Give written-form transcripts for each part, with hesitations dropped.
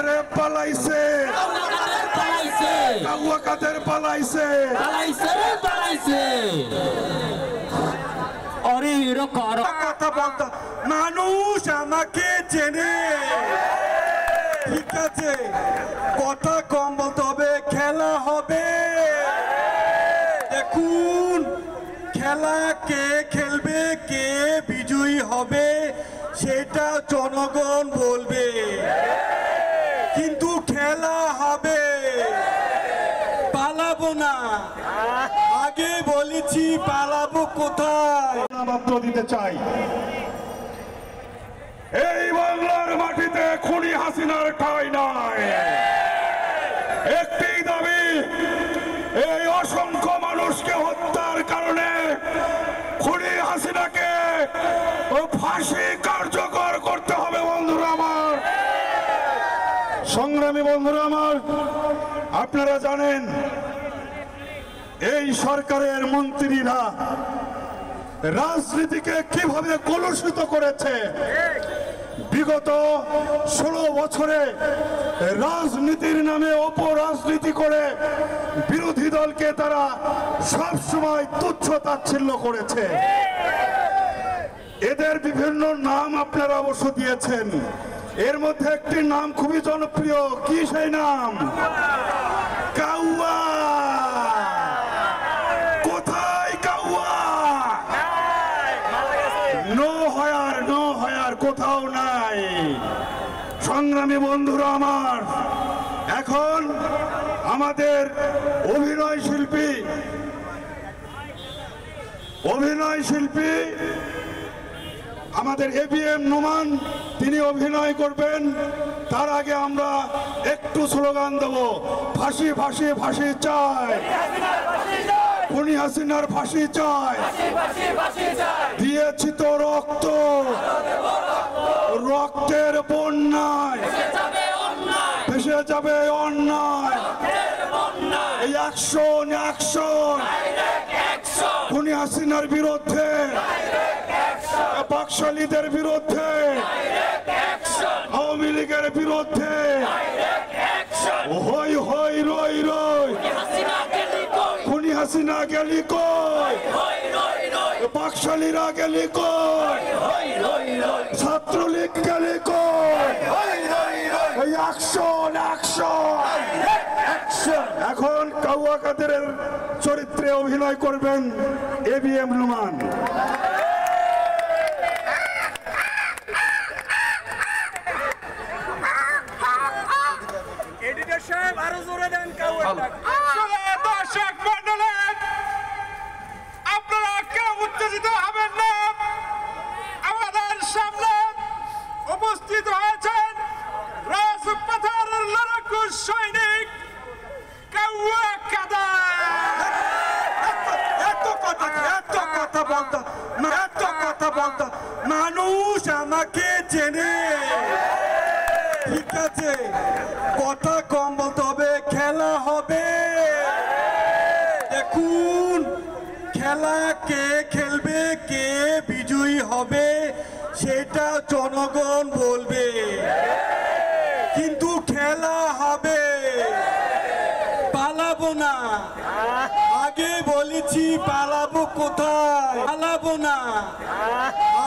কাদের পালাইছে কাউয়া কাদের পালাইছে আরে এরকম কথা বলতো মানুষ আমাকে চেনে ঠিক আছে কথা কম বলতে হবে খেলা হবে দেখুন খেলা কে খেলবে কে বিজয়ী হবে সেটা জনগণ বলবে কিন্তু খেলা হবে পালাবো না আগে বলেছি পালাবো কোথায় মাত্র দিতে চাই এই বাংলার মাটিতে খুনি হাসিনার ঠাঁই নাই একটি দাবি এই অসংখ্য মানুষকে হত্যার কারণে খুনি হাসিনাকে ফাঁসি কার্যকর করতে হবে বন্ধুরা আমার সংগ্রামী বন্ধুরা আমার আপনারা জানেন এই সরকারের মন্ত্রীরা রাজনীতিকে কিভাবে কলুষিত করেছে বিগত 16 বছরে রাজনীতির নামে অপরাজনীতি করে বিরোধী দলকে তারা সবসময় তুচ্ছ তাচ্ছিল্য করেছে এদের বিভিন্ন নাম আপনারা অবশ্য দিয়েছেন এর মধ্যে একটি নাম খুবই জনপ্রিয় কি সেই নাম কাউয়া কোথায় কাউয়া নো হয়ার কোথাও নাই সংগ্রামী বন্ধুরা আমার এখন আমাদের অভিনয় শিল্পী আমাদের এবিএম নোমান তিনি অভিনয় করবেন তার আগে আমরা একটু স্লোগান দেব ফাঁসি ফাঁসি ফাঁসি চাই খুনি হাসিনার ফাঁসি চাই দিয়েছি তো রক্ত রক্তের বন্যায় ভেসে যাবে অন্যায় এই অ্যাকশন খুনি হাসিনার বিরুদ্ধে বাকশালীদের বিরুদ্ধে আওয়ামী লীগের বিরুদ্ধে হই হই রই রই খুনি হাসিনা গেলি কই বাকশালীরা গেলি কই ছাত্রলীগ গেলি কই অ্যাকশন এখন কাউয়া কাদেরের চরিত্রে অভিনয় করবেন এবিএম নোমান দর্শক মন্ডলী আপনারা কেউ উত্তেজিত হবেন না আমাদের সামনে উপস্থিত হয়েছেন রাজপথের লড়াকু সৈনিক কাউয়া কাদের এত কথা বলতো মানুষ আমাকে চেনে ঠিক আছে কথা কম বলতে হবে খেলা হবে দেখুন খেলা কে খেলবে কে বিজয়ী হবে সেটা জনগণ বলবে কিন্তু খেলা হবে পালাবো না আগে বলেছি পালাবো কোথায় পালাবো না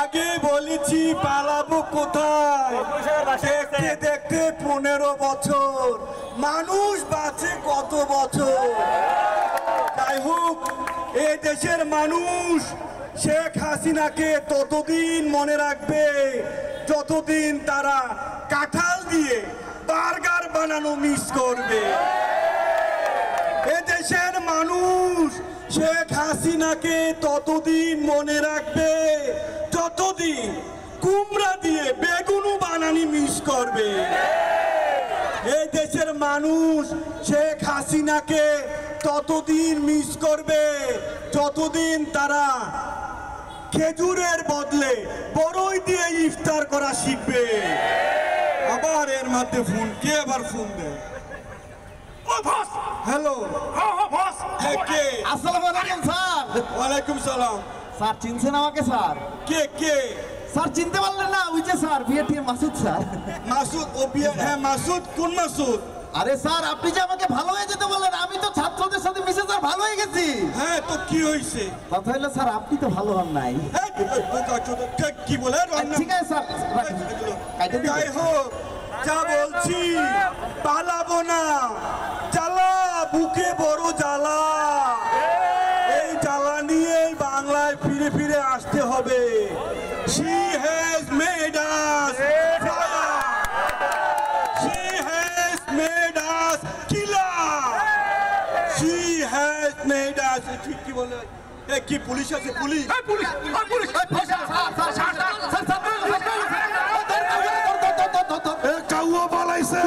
আগে বলেছি পালাবো কোথায় দেখতে দেখতে 15 বছর মানুষ বাঁচে কত বছর যাই হোক এই দেশের মানুষ শেখ হাসিনাকে ততদিন মনে রাখবে যতদিন তারা কাঁঠাল দিয়ে বার্গার বানানো মিস করবে এদেশের মানুষ শেখ হাসিনাকে ততদিন মনে রাখবে যতদিন কুমড়া দিয়ে বেগুন বানানি মিস করবে এই দেশের মানুষ শেখ হাসিনাকে ততদিন মিস করবে যতদিন তারা খেজুরের বদলে বড়ই দিয়ে ইফতার করা শিখবে আবার এর মধ্যে ফোন কে আবার ফোন দেয় হ্যালো কে আসসালামু আলাইকুম স্যার ওয়ালাইকুম সালাম স্যার চিনছেন আমাকে স্যার কে স্যার চিনতে পারলেন না? ওই যে sir BAT Masud sir. Masud ও বিয়ে, হ্যাঁ মাসুদ, কোন মাসুদ? আরে স্যার আপনি যে আমাকে ভালো হয়ে যেতে বললেন, আমি তো ছাত্রদের সাথে মিশে স্যার ভালো হয়ে গেছি। হ্যাঁ তো কি হয়েছে? কথা হলো স্যার আপনি তো ভালো হন নাই। হ্যাঁ, বোকা চোদ, কি বলে ঠিক আছে স্যার, কাইটে দিন। যাই হোক, যা বলছি পালাবো না, জ্বালা বুকে বড় জ্বালা, এই জ্বালা নিয়ে বাংলায় ফিরে ফিরে আসতে হবে। She has made us fire. She has made us killer. She has made us, ঠিক কি বলে? এ কি পুলিশ আছে? পুলিশ এ কাউয়া পালাইছে।